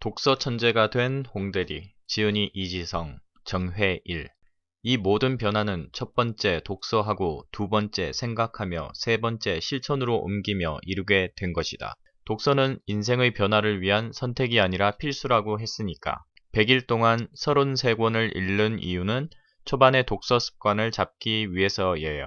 독서 천재가 된 홍대리, 지은이 이지성, 정회일. 이 모든 변화는 첫 번째 독서하고 두 번째 생각하며 세 번째 실천으로 옮기며 이루게 된 것이다. 독서는 인생의 변화를 위한 선택이 아니라 필수라고 했으니까. 100일 동안 33권을 읽는 이유는 초반에 독서 습관을 잡기 위해서예요.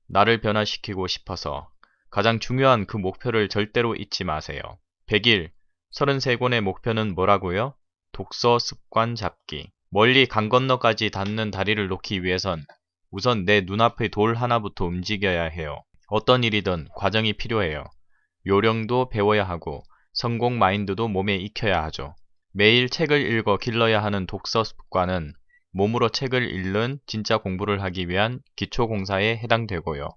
나를 변화시키고 싶어서. 가장 중요한 그 목표를 절대로 잊지 마세요. 100일, 33권의 목표는 뭐라고요? 독서 습관 잡기. 멀리 강 건너까지 닿는 다리를 놓기 위해선 우선 내 눈앞의 돌 하나부터 움직여야 해요. 어떤 일이든 과정이 필요해요. 요령도 배워야 하고 성공 마인드도 몸에 익혀야 하죠. 매일 책을 읽어 길러야 하는 독서 습관은 몸으로 책을 읽는 진짜 공부를 하기 위한 기초 공사에 해당되고요.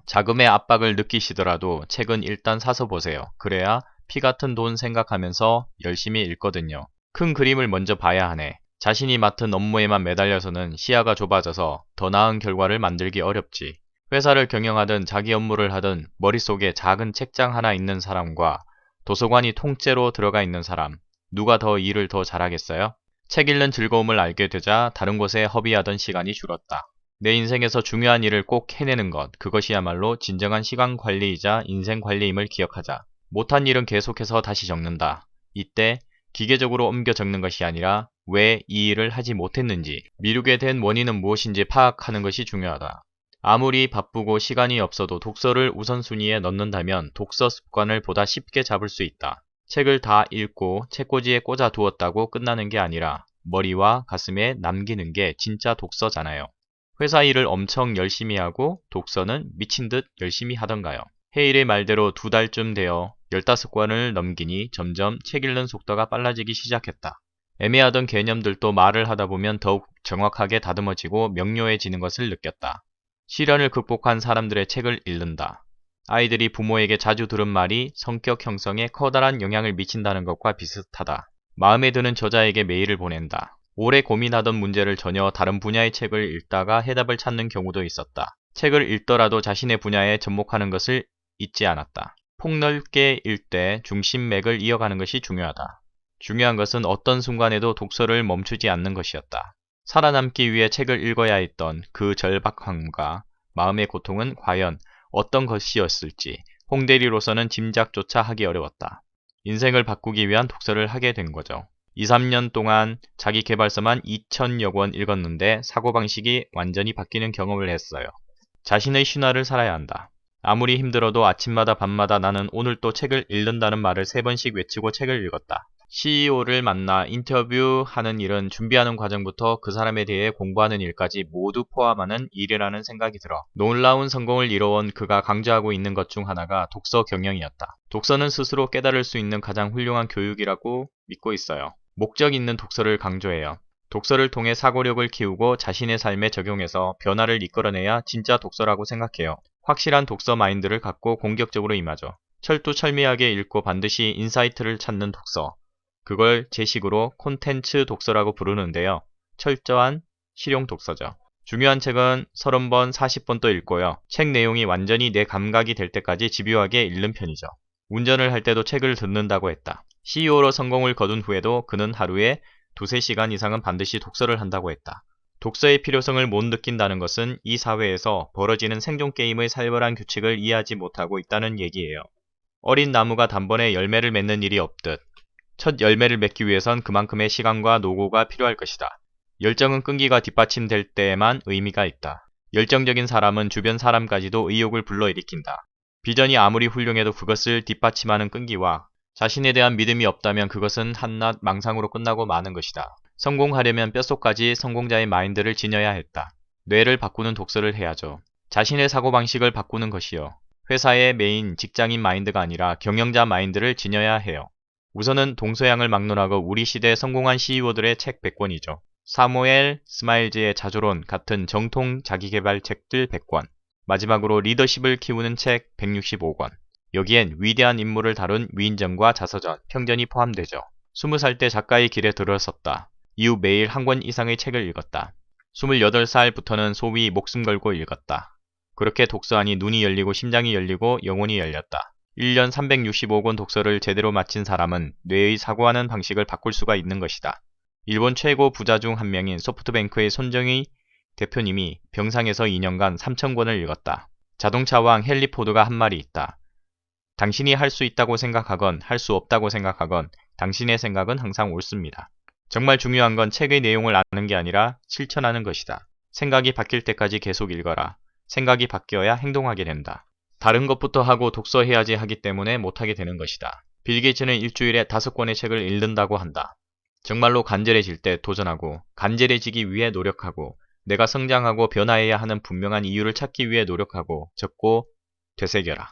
자금의 압박을 느끼시더라도 책은 일단 사서 보세요. 그래야 피 같은 돈 생각하면서 열심히 읽거든요. 큰 그림을 먼저 봐야 하네. 자신이 맡은 업무에만 매달려서는 시야가 좁아져서 더 나은 결과를 만들기 어렵지. 회사를 경영하든 자기 업무를 하든 머릿속에 작은 책장 하나 있는 사람과 도서관이 통째로 들어가 있는 사람, 누가 더 일을 더 잘하겠어요? 책 읽는 즐거움을 알게 되자 다른 곳에 허비하던 시간이 줄었다. 내 인생에서 중요한 일을 꼭 해내는 것, 그것이야말로 진정한 시간 관리이자 인생 관리임을 기억하자. 못한 일은 계속해서 다시 적는다. 이때 기계적으로 옮겨 적는 것이 아니라 왜 이 일을 하지 못했는지, 미루게 된 원인은 무엇인지 파악하는 것이 중요하다. 아무리 바쁘고 시간이 없어도 독서를 우선순위에 넣는다면 독서 습관을 보다 쉽게 잡을 수 있다. 책을 다 읽고 책꽂이에 꽂아 두었다고 끝나는 게 아니라 머리와 가슴에 남기는 게 진짜 독서잖아요. 회사 일을 엄청 열심히 하고 독서는 미친 듯 열심히 하던가요? 헤일의 말대로 2달쯤 되어 15권을 넘기니 점점 책 읽는 속도가 빨라지기 시작했다. 애매하던 개념들도 말을 하다 보면 더욱 정확하게 다듬어지고 명료해지는 것을 느꼈다. 시련을 극복한 사람들의 책을 읽는다. 아이들이 부모에게 자주 들은 말이 성격 형성에 커다란 영향을 미친다는 것과 비슷하다. 마음에 드는 저자에게 메일을 보낸다. 오래 고민하던 문제를 전혀 다른 분야의 책을 읽다가 해답을 찾는 경우도 있었다. 책을 읽더라도 자신의 분야에 접목하는 것을 잊지 않았다. 폭넓게 읽되 중심맥을 이어가는 것이 중요하다. 중요한 것은 어떤 순간에도 독서를 멈추지 않는 것이었다. 살아남기 위해 책을 읽어야 했던 그 절박함과 마음의 고통은 과연 어떤 것이었을지 홍대리로서는 짐작조차 하기 어려웠다. 인생을 바꾸기 위한 독서를 하게 된 거죠. 2, 3년 동안 자기 개발서만 2000여 권 읽었는데 사고방식이 완전히 바뀌는 경험을 했어요. 자신의 신화를 살아야 한다. 아무리 힘들어도 아침마다 밤마다 나는 오늘 또 책을 읽는다는 말을 3번씩 외치고 책을 읽었다. CEO를 만나 인터뷰하는 일은 준비하는 과정부터 그 사람에 대해 공부하는 일까지 모두 포함하는 일이라는 생각이 들어 놀라운 성공을 이뤄온 그가 강조하고 있는 것 중 하나가 독서 경영이었다. 독서는 스스로 깨달을 수 있는 가장 훌륭한 교육이라고 믿고 있어요. 목적 있는 독서를 강조해요. 독서를 통해 사고력을 키우고 자신의 삶에 적용해서 변화를 이끌어내야 진짜 독서라고 생각해요. 확실한 독서 마인드를 갖고 공격적으로 임하죠. 철두철미하게 읽고 반드시 인사이트를 찾는 독서. 그걸 제 식으로 콘텐츠 독서라고 부르는데요. 철저한 실용 독서죠. 중요한 책은 30번, 40번 또 읽고요. 책 내용이 완전히 내 감각이 될 때까지 집요하게 읽는 편이죠. 운전을 할 때도 책을 듣는다고 했다. CEO로 성공을 거둔 후에도 그는 하루에 2~3시간 이상은 반드시 독서를 한다고 했다. 독서의 필요성을 못 느낀다는 것은 이 사회에서 벌어지는 생존 게임의 살벌한 규칙을 이해하지 못하고 있다는 얘기예요. 어린 나무가 단번에 열매를 맺는 일이 없듯 첫 열매를 맺기 위해선 그만큼의 시간과 노고가 필요할 것이다. 열정은 끈기가 뒷받침될 때에만 의미가 있다. 열정적인 사람은 주변 사람까지도 의욕을 불러일으킨다. 비전이 아무리 훌륭해도 그것을 뒷받침하는 끈기와 자신에 대한 믿음이 없다면 그것은 한낱 망상으로 끝나고 마는 것이다. 성공하려면 뼛속까지 성공자의 마인드를 지녀야 했다. 뇌를 바꾸는 독서를 해야죠. 자신의 사고방식을 바꾸는 것이요. 회사의 메인 직장인 마인드가 아니라 경영자 마인드를 지녀야 해요. 우선은 동서양을 막론하고 우리 시대 성공한 CEO들의 책 100권이죠. 사무엘 스마일즈의 자조론 같은 정통 자기계발 책들 100권. 마지막으로 리더십을 키우는 책 165권. 여기엔 위대한 인물을 다룬 위인전과 자서전, 평전이 포함되죠. 20살 때 작가의 길에 들어섰다. 이후 매일 한 권 이상의 책을 읽었다. 28살부터는 소위 목숨 걸고 읽었다. 그렇게 독서하니 눈이 열리고 심장이 열리고 영혼이 열렸다. 1년 365권 독서를 제대로 마친 사람은 뇌의 사고하는 방식을 바꿀 수가 있는 것이다. 일본 최고 부자 중 한 명인 소프트뱅크의 손정희 대표님이 병상에서 2년간 3,000권을 읽었다. 자동차왕 헨리 포드가 한 말이 있다. 당신이 할 수 있다고 생각하건 할 수 없다고 생각하건 당신의 생각은 항상 옳습니다. 정말 중요한 건 책의 내용을 아는 게 아니라 실천하는 것이다. 생각이 바뀔 때까지 계속 읽어라. 생각이 바뀌어야 행동하게 된다. 다른 것부터 하고 독서해야지 하기 때문에 못하게 되는 것이다. 빌 게이츠는 일주일에 5권의 책을 읽는다고 한다. 정말로 간절해질 때 도전하고 간절해지기 위해 노력하고 내가 성장하고 변화해야 하는 분명한 이유를 찾기 위해 노력하고 적고 되새겨라.